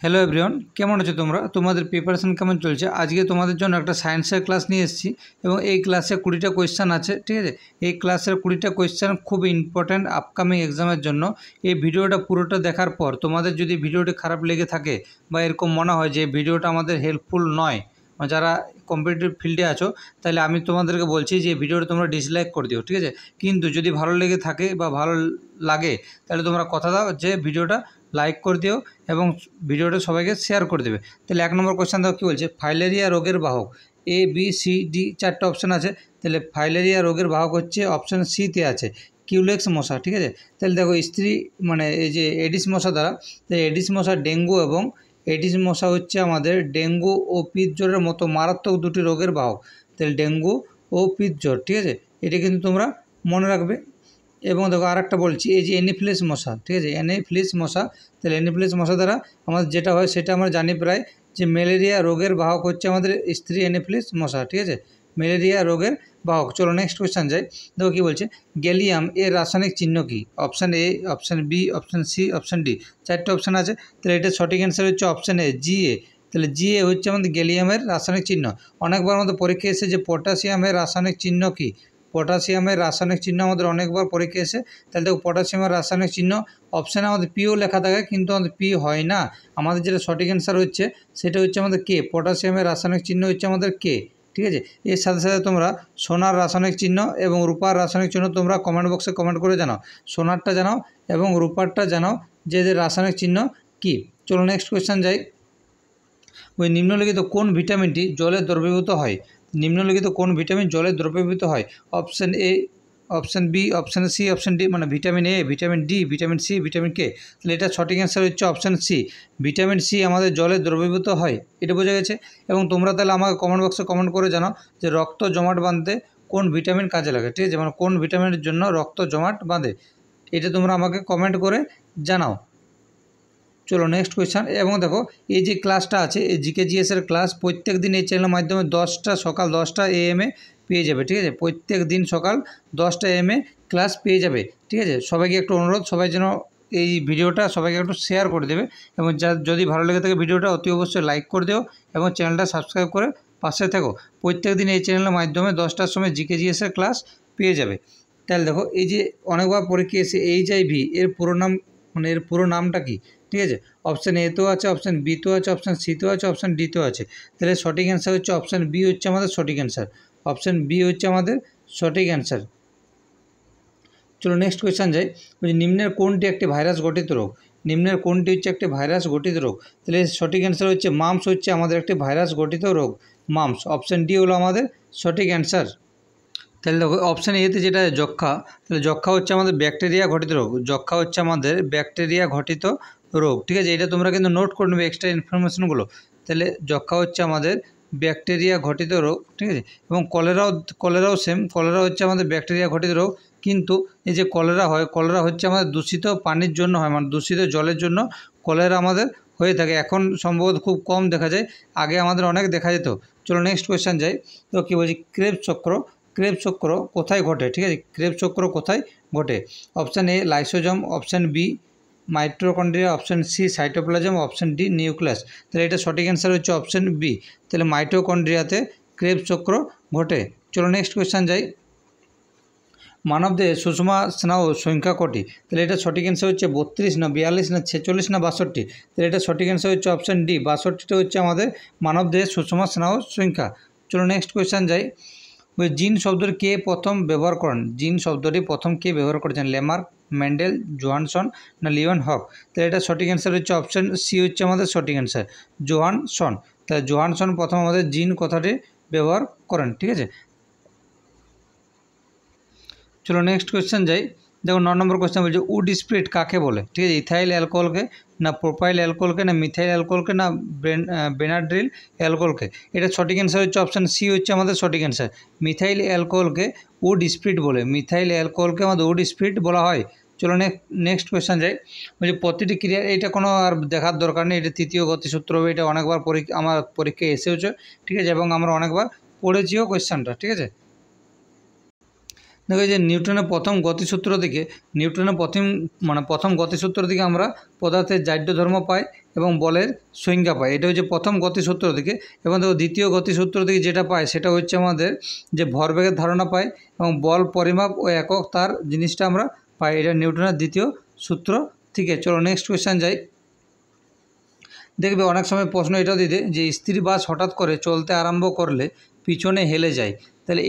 Hello everyone, কেমন আছো তোমরা? তোমাদের প্রিপারেশন কেমন চলছে? আজকে তোমাদের জন্য একটা সায়েন্সের ক্লাস নিয়ে এসেছি এবং এই ক্লাসে 20টা কোয়েশ্চেন আছে, ঠিক আছে? এই ক্লাসের 20টা কোয়েশ্চেন খুব ইম্পর্ট্যান্ট আপকামিং এক্সামের জন্য। এই ভিডিওটা পুরোটা দেখার পর তোমাদের যদি ভিডিওটি খারাপ লেগে থাকে বা এরকম মনে হয় যে ভিডিওটা আমাদের হেল্পফুল নয়, যারা কম্পিটিটিভ ফিল্ডে আছো, তাহলে আমি তোমাদেরকে বলছি যে ভিডিওটা তোমরা ডিসলাইক করে দিও, ঠিক আছে? কিন্তু যদি ভালো লেগে থাকে বা ভালো লাগে তাহলে তোমরা কথা দাও যে ভিডিওটা লাইক করে দিও এবং ভিডিওটা সবাইকে শেয়ার করে দেবে। তাহলে 1 নম্বর কোয়েশ্চেন দেখো কী বলছে, ফাইলেরিয়া রোগের বাহক এ বি সি ডি 4টে অপশান আছে। তাহলে ফাইলেরিয়া রোগের বাহক হচ্ছে অপশান সিতে আছে কিউলেক্স মশা, ঠিক আছে? তাহলে দেখো স্ত্রী মানে এই যে এডিস মশা দ্বারা, এডিস মশা ডেঙ্গু এবং এডিস মশা হচ্ছে আমাদের ডেঙ্গু ও পিত জ্বরের মতো মারাত্মক দুটি রোগের বাহক। তাহলে ডেঙ্গু ও পিত জ্বর, ঠিক আছে? এটা কিন্তু তোমরা মনে রাখবে। এবং দেখো আরেকটা বলছি, এই যে এনিফিলিস মশা, ঠিক আছে? এনিফিলিস মশা, তাহলে এনিফিলিস মশা দ্বারা আমাদের যেটা হয় সেটা আমরা জানি প্রায়, যে ম্যালেরিয়া রোগের বাহক হচ্ছে আমাদের স্ত্রী এনিফিলিস মশা, ঠিক আছে? ম্যালেরিয়া রোগের বাহক। চলো নেক্সট কোয়েশ্চেন যাই। দেখো কী বলছে, গ্যালিয়াম এর রাসায়নিক চিহ্ন কী? Option A, option B, option C, option D. 4টে অপশান আছে। তাহলে এটা সঠিক অ্যান্সার হচ্ছে অপশান এ, জিএ। তাহলে জিএ হচ্ছে আমাদের গ্যালিয়ামের রাসায়নিক চিহ্ন। অনেকবার আমাদের পরীক্ষা এসে যে পটাশিয়ামের রাসায়নিক চিহ্ন কী? পটাশিয়ামের রাসায়নিক চিহ্ন আমাদের অনেকবার পরীক্ষা এসে। তাহলে দেখো পটাশিয়ামের রাসায়নিক চিহ্ন অপশানে আমাদের পিও লেখা থাকে, কিন্তু আমাদের পি হয় না। আমাদের যেটা সঠিক অ্যান্সার হচ্ছে সেটা হচ্ছে আমাদের কে। পটাশিয়ামের রাসায়নিক চিহ্ন হচ্ছে আমাদের কে, ঠিক আছে? এর সাথে সাথে তোমরা সোনার রাসায়নিক চিহ্ন এবং রূপার রাসায়নিক চিহ্ন তোমরা কমেন্ট বক্সে কমেন্ট করে জানাও। সোনারটা জানাও এবং রূপারটা জানাও যে এদের রাসায়নিক চিহ্ন কী। চলো নেক্সট কোয়েশ্চেন যাই। ওই নিম্নলিখিত কোন ভিটামিনটি জলে দ্রবীভূত হয়? নিম্নলিখিত কোন ভিটামিন জলে দ্রবীভূত হয়? Option A, option B, option C, option D. মানে vitamin A, vitamin D, vitamin C, vitamin K. তাহলে এটা সঠিক অ্যান্সার হচ্ছে অপশান সি, ভিটামিন সি আমাদের জলে দ্রবীভূত হয়। এটা বোঝা গেছে? এবং তোমরা তাহলে আমাকে কমেন্ট বক্সে কমেন্ট করে জানাও যে রক্ত জমাট বাঁধতে কোন ভিটামিন কাজে লাগে, ঠিক আছে? মানে কোন ভিটামিনের জন্য রক্ত জমাট বাঁধে, এটা তোমরা আমাকে কমেন্ট করে জানাও। চলো নেক্সট কোয়েশ্চেন। এবং দেখো এই যে ক্লাসটা আছে, এই জিকে জিএসের ক্লাস প্রত্যেক দিন এই চ্যানেলের মাধ্যমে সকাল 10টা AM পেয়ে যাবে, ঠিক আছে? প্রত্যেক দিন সকাল 10টা AM ক্লাস পেয়ে যাবে, ঠিক আছে? সবাইকে একটু অনুরোধ, সবাই যেন এই ভিডিওটা সবাইকে একটু শেয়ার করে দেবে এবং যদি ভালো লেগে থাকে ভিডিওটা অতি অবশ্যই লাইক করে দেও এবং চ্যানেলটা সাবস্ক্রাইব করে পাশে থেকো। প্রত্যেক দিন এই চ্যানেলের মাধ্যমে 10টার সময় জিকে জিএসের ক্লাস পেয়ে যাবে। তাহলে দেখো এই যে অনেকবার পরীক্ষা এসে HIV এর পুরো নাম, মানে এর পুরো নামটা কী, ঠিক আছে? অপশান এ তো আছে, অপশান বি তো আছে, অপশান সি তো আছে, অপশান ডি তো আছে। তাহলে সঠিক অ্যান্সার হচ্ছে অপশান বি হচ্ছে আমাদের সঠিক অ্যান্সার। অপশান বি হচ্ছে আমাদের সঠিক অ্যান্সার। চলো নেক্সট কোয়েশ্চেন যাই। বলছি নিম্নের কোনটি একটি ভাইরাস গঠিত রোগ? নিম্নের কোনটি হচ্ছে একটি ভাইরাস গঠিত রোগ? তাহলে সঠিক অ্যান্সার হচ্ছে মাম্পস হচ্ছে আমাদের একটি ভাইরাস গঠিত রোগ, মাম্পস। অপশান ডি হলো আমাদের সঠিক অ্যান্সার। তাহলে দেখো অপশান এতে যেটা যক্ষা, তাহলে যক্ষা হচ্ছে আমাদের ব্যাকটেরিয়া ঘটিত রোগ। যক্ষা হচ্ছে আমাদের ব্যাকটেরিয়া ঘটিত রোগ, ঠিক আছে? এটা তোমরা কিন্তু নোট করে নেবে এক্সট্রা ইনফরমেশনগুলো। তাহলে যক্ষা হচ্ছে আমাদের ব্যাকটেরিয়া ঘটিত রোগ, ঠিক আছে? এবং কলেরাও সেম, কলেরা হচ্ছে আমাদের ব্যাকটেরিয়া ঘটিত রোগ। কিন্তু এই যে কলেরা হয়, কলেরা হচ্ছে আমাদের দূষিত পানির জন্য হয়, মানে দূষিত জলের জন্য কলেরা আমাদের হয়ে থাকে। এখন সম্ভবত খুব কম দেখা যায়, আগে আমাদের অনেক দেখা যেত। চলো নেক্সট কোয়েশ্চেন যাই। তো কী বলছি, ক্রেবস চক্র, ক্রেবস চক্র কোথায় ঘটে, ঠিক আছে? ক্রেবস চক্র কোথায় ঘটে? Option A lysosome, option B mitochondria, option C cytoplasm, option D nucleus. তাহলে এটা সঠিক অ্যান্সার হচ্ছে অপশান বি। তাহলে মাইটোকন্ড্রিয়াতে ক্রেবস চক্র ঘটে। চলো নেক্সট কোয়েশ্চেন যাই। মানবদেহে সুষমা স্নায়ু সংখ্যা কটি? তাহলে এটা সঠিক অ্যান্সার হচ্ছে 32 না 42 না 46 না 62। তাহলে এটা সঠিক অ্যান্সার হচ্ছে অপশান ডি, 62টা হচ্ছে আমাদের মানবদেহের সুষমা স্নায়ু সংখ্যা। চলো নেক্সট কোয়েশ্চেন যাই। জিন শব্দটি কে প্রথম ব্যবহার করেন? জিন শব্দটি প্রথম কে ব্যবহার করেছেন? লেমার্ক, মেন্ডেল, জোহানসন না লিওন হক? তাহলে এটা সঠিক অ্যান্সার হচ্ছে অপশান সি হচ্ছে আমাদের সঠিক অ্যান্সার, জোহানসন। তাহলে জোহানসন প্রথম আমাদের জিন কথাটি ব্যবহার করেন, ঠিক আছে? চলো নেক্সট কোয়েশ্চেন যাই। দেখো 9 নম্বর কোয়েশ্চেন বলছে উড স্প্রিট কাকে বলে? ঠিক আছে, ইথাইল অ্যালকোহলকে না প্রোপাইল অ্যালকোহলকে না মিথাইল অ্যালকোহলকে না বেনাড্রিল অ্যালকোহলকে? এটা সঠিক অ্যান্সার হচ্ছে অপশান সি হচ্ছে আমাদের সঠিক অ্যান্সার, মিথাইল অ্যালকোহলকে উড স্প্রিট বলে। মিথাইল অ্যালকোহলকে আমাদের উড স্প্রিট বলা হয়। চলো নেক্সট কোয়েশ্চেন যাই। বলছি প্রতিটি ক্রিয়া, এটা কোনো আর দেখার দরকার নেই, এটা তৃতীয় গতিসূত্র হবে। এটা অনেকবার আমার পরীক্ষায় এসেওছে, ঠিক আছে? এবং আমরা অনেকবার পড়েছিও কোয়েশ্চেনটা, ঠিক আছে? দেখো এই যে নিউটনের প্রথম গতিসূত্র থেকে প্রথম গতিসূত্র থেকে আমরা পদার্থের জাড্য ধর্ম পাই এবং বলের সংজ্ঞা পাই, এটা হচ্ছে প্রথম গতিসূত্র থেকে। এবং দেখো দ্বিতীয় গতিসূত্র থেকে যেটা পাই সেটা হচ্ছে আমাদের যে ভরবেগের ধারণা পাই এবং বল পরিমাপ ও একক তার জিনিসটা আমরা পাই, এটা নিউটনের দ্বিতীয় সূত্র থেকে। চলো নেক্সট কোয়েশ্চেন যাই। দেখবে অনেক সময় প্রশ্ন এটাও দিতে যে স্থির বাস হঠাৎ করে চলতে আরম্ভ করলে পিছনে হেলে যায়, তাহলে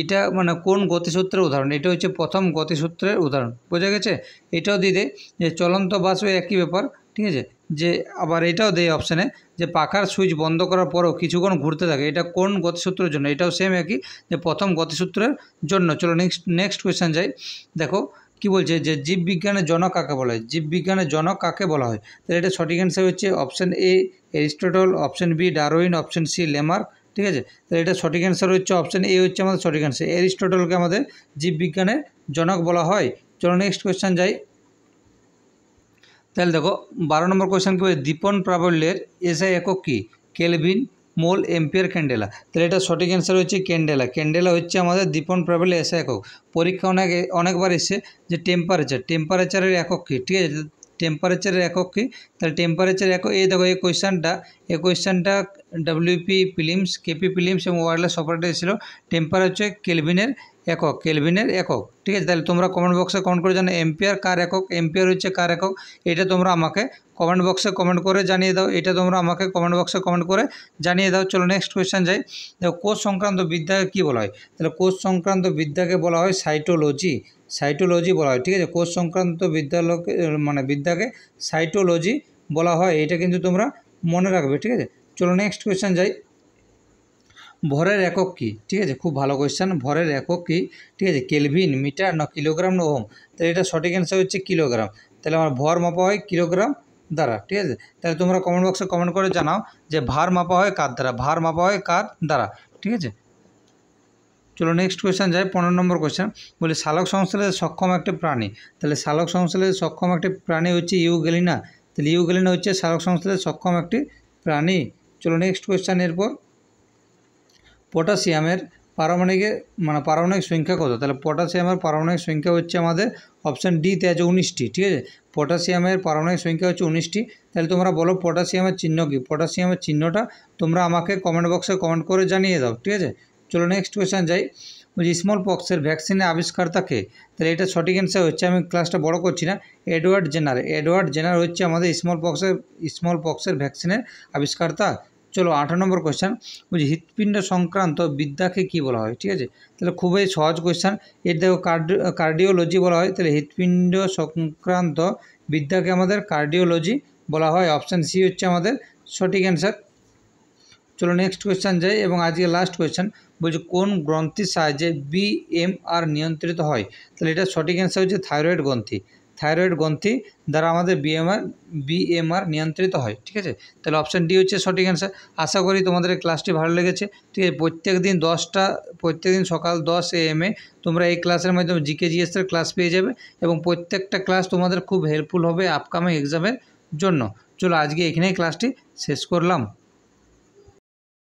এটা মানে কোন গতিসূত্রের উদাহরণ? এটা হচ্ছে প্রথম গতিসূত্রের উদাহরণ, বোঝা গেছে। এটাও দিয়ে দেয় যে চলন্ত বাসও একই ব্যাপার, ঠিক আছে। যে আবার এটাও দেয় অপশানে যে পাখার সুইচ বন্ধ করার পরও কিছুক্ষণ ঘুরতে থাকে, এটা কোন গতিসূত্রের জন্য? এটাও সেম একই, যে প্রথম গতিসূত্রের জন্য। চলো নেক্সট কোয়েশ্চেন যাই। দেখো কি বলছে যে জীববিজ্ঞানের জনক কাকে বলা হয়? জীববিজ্ঞানের জনক কাকে বলা হয়? তাহলে এটা সঠিক অ্যান্সার হচ্ছে option A Aristotle, option B Darwin, option C Lamarck, ঠিক আছে। তাহলে এটা সঠিক অ্যান্সার হচ্ছে অপশান এ হচ্ছে আমাদের সঠিক অ্যান্সার। এরিস্টটলকে আমাদের জীববিজ্ঞানের জনক বলা হয়। চলো নেক্সট কোয়েশ্চেন যাই। তাহলে দেখো 12 নম্বর কোয়েশ্চেন কি, দীপন প্রাবল্যের এসআই একক কি? কেলভিন, মোল, এম্পিয়ার, ক্যান্ডেলা। তাহলে এটা সঠিক অ্যান্সার হচ্ছে ক্যান্ডেলা। ক্যান্ডেলা হচ্ছে আমাদের দীপন প্রাবল্যের এসআই একক। পরীক্ষা অনেকবার এসছে যে টেম্পারেচারের একক কী, ঠিক আছে। টেম্পারেচারের একক কী? তাহলে টেম্পারেচার একক, এই দেখো এই কোয়েশ্চেনটা ডব্লিউপি ফিলিমস, কেপি ফিলিমস এবং ওয়ারলেস অপারেটর ছিল। টেম্পারেচার কেলভিনের একক, ঠিক আছে। তাহলে তোমরা কমেন্ট বক্সে কমেন্ট করে জানো এম্পিয়ার কার একক, এম্পিয়ার হচ্ছে কার একক, এটা তোমরা আমাকে কমেন্ট বক্সে কমেন্ট করে জানিয়ে দাও, চলো নেক্সট কোয়েশ্চেন যাই। দেখো কোষ সংক্রান্ত বিদ্যাকে কী বলা হয়? তাহলে কোষ সংক্রান্ত বিদ্যাকে বলা হয় সাইটোলজি বলা হয়, ঠিক আছে। কোষ সংক্রান্ত বিদ্যাকে সাইটোলজি বলা হয়, এটা কিন্তু তোমরা মনে রাখবে, ঠিক আছে। চলো নেক্সট কোয়েশ্চেন যাই। ভরের একক কী? ঠিক আছে, খুব ভালো কোয়েশ্চেন। ভরের একক কী? ঠিক আছে, কেলভিন, মিটার, না কিলোগ্রাম, না ওহম। তাহলে এটা সঠিক অ্যান্সার হচ্ছে কিলোগ্রাম। তাহলে আমার ভর মাপা হয় কিলোগ্রাম দ্বারা, ঠিক আছে। তাহলে তোমরা কমেন্ট বক্সে কমেন্ট করে জানাও যে ভার মাপা হয় কার দ্বারা, ঠিক আছে। চলো নেক্সট কোয়েশ্চেন যাই। 15 নম্বর কোয়েশ্চেন বলি সালোক সংশ্লেষে সক্ষম একটি প্রাণী। তাহলে সালোক সংশ্লেষে সক্ষম একটি প্রাণী হচ্ছে ইউগ্যালিনা। তাহলে ইউগ্যালিনা হচ্ছে সালোক সংশ্লেষে সক্ষম একটি প্রাণী। চলো নেক্সট কোয়েশ্চেন। এরপর পটাশিয়ামের পারমাণবিক সংখ্যা কত? তাহলে পটাশিয়ামের পারমাণবিক সংখ্যা হচ্ছে আমাদের অপশান ডিতে আছে 19টি, ঠিক আছে। পটাশিয়ামের পারমাণবিক সংখ্যা হচ্ছে 19টি। তাহলে তোমরা বলো পটাশিয়ামের চিহ্ন কী? পটাশিয়ামের চিহ্নটা তোমরা আমাকে কমেন্ট বক্সে কমেন্ট করে জানিয়ে দাও, ঠিক আছে। চলো নেক্সট কোয়েশ্চেন যাই। বলছি স্মল পক্সের ভ্যাকসিনের আবিষ্কর্তা কে? তাহলে এটা সঠিক অ্যান্সার হচ্ছে, আমি ক্লাসটা বড় করছি না, এডওয়ার্ড জেনার হচ্ছে আমাদের স্মল পক্সের ভ্যাকসিনের আবিষ্কর্তা। চলো 18 নম্বর কোয়েশ্চেন বলছি হৃৎপিণ্ড সংক্রান্ত বিদ্যাকে কী বলা হয়? ঠিক আছে, তাহলে খুবই সহজ কোয়েশ্চেন। এর দেখো কার্ডিওলজি বলা হয়, তাহলে হৃৎপিণ্ড সংক্রান্ত বিদ্যাকে আমাদের কার্ডিওলজি বলা হয়। অপশান সি হচ্ছে আমাদের সঠিক অ্যান্সার। চলো নেক্সট কোয়েশ্চেন যাই, এবং আজকে লাস্ট কোয়েশ্চেন বলছে কোন গ্রন্থির সাহায্যে বিএমআর নিয়ন্ত্রিত হয়? তাহলে এটা সঠিক অ্যান্সার হচ্ছে থাইরয়েড গ্রন্থি দ্বারা আমাদের বিএমআর নিয়ন্ত্রিত হয়, ঠিক আছে। তাহলে অপশান ডি হচ্ছে সঠিক অ্যান্সার। আশা করি তোমাদের এই ক্লাসটি ভালো লেগেছে, ঠিক আছে। প্রত্যেক দিন সকাল 10 AM তোমরা এই ক্লাসের মাধ্যমে জিকে জিএসের ক্লাস পেয়ে যাবে, এবং প্রত্যেকটা ক্লাস তোমাদের খুব হেল্পফুল হবে আপকামিং এক্সামের জন্য। চলো আজকে এখানেই ক্লাসটি শেষ করলাম।